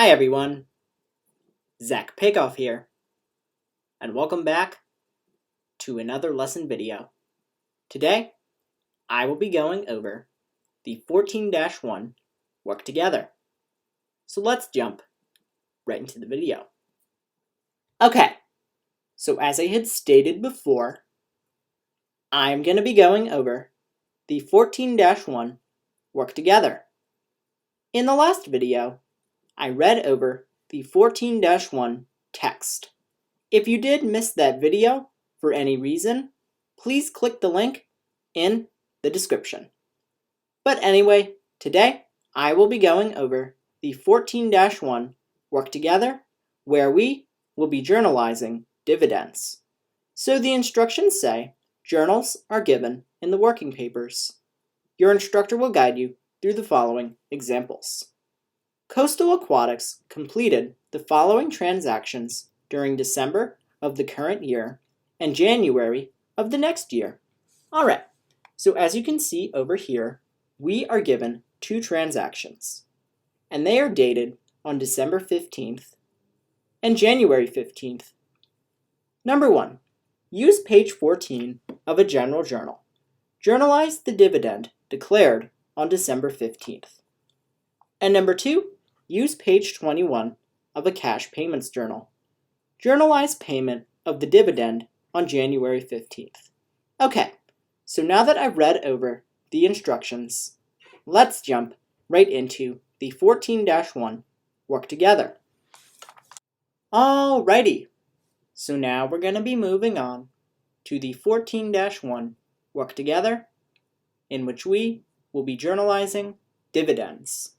Hi everyone, Zach Pickoff here, and welcome back to another lesson video. Today, I will be going over the 14-1 work together. So let's jump right into the video. Okay, so as I had stated before, I'm going to be going over the 14-1 work together. In the last video, I read over the 14-1 text. If you did miss that video for any reason, please click the link in the description. But anyway, today I will be going over the 14-1 work together, where we will be journalizing dividends. So the instructions say journals are given in the working papers. Your instructor will guide you through the following examples. Coastal Aquatics completed the following transactions during December of the current year and January of the next year. Alright, so as you can see over here, we are given two transactions, and they are dated on December 15th and January 15th. Number 1. Use page 14 of a general journal. Journalize the dividend declared on December 15th. And number 2. Use page 21 of a cash payments journal. Journalize payment of the dividend on January 15th. Okay, so now that I've read over the instructions, let's jump right into the 14-1 work together. Alrighty, so now we're going to be moving on to the 14-1 work together, in which we will be journalizing dividends.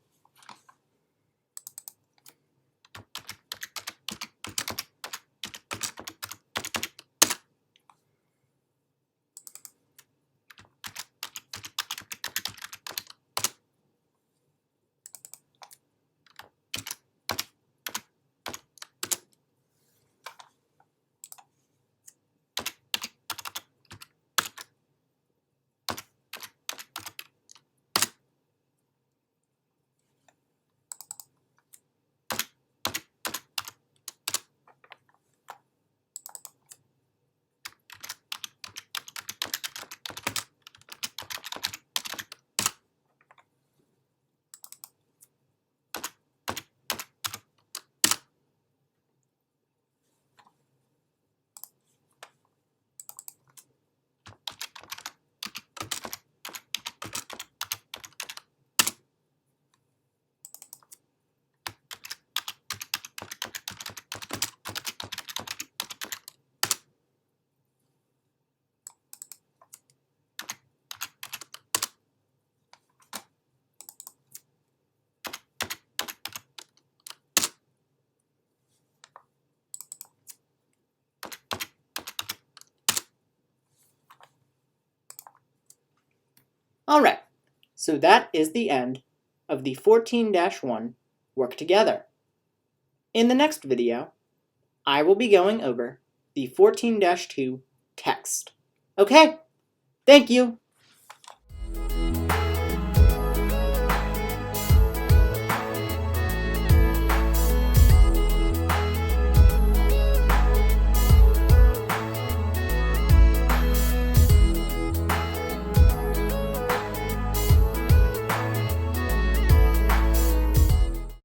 Alright, so that is the end of the 14-1 work together. In the next video, I will be going over the 14-2 text. Okay, thank you!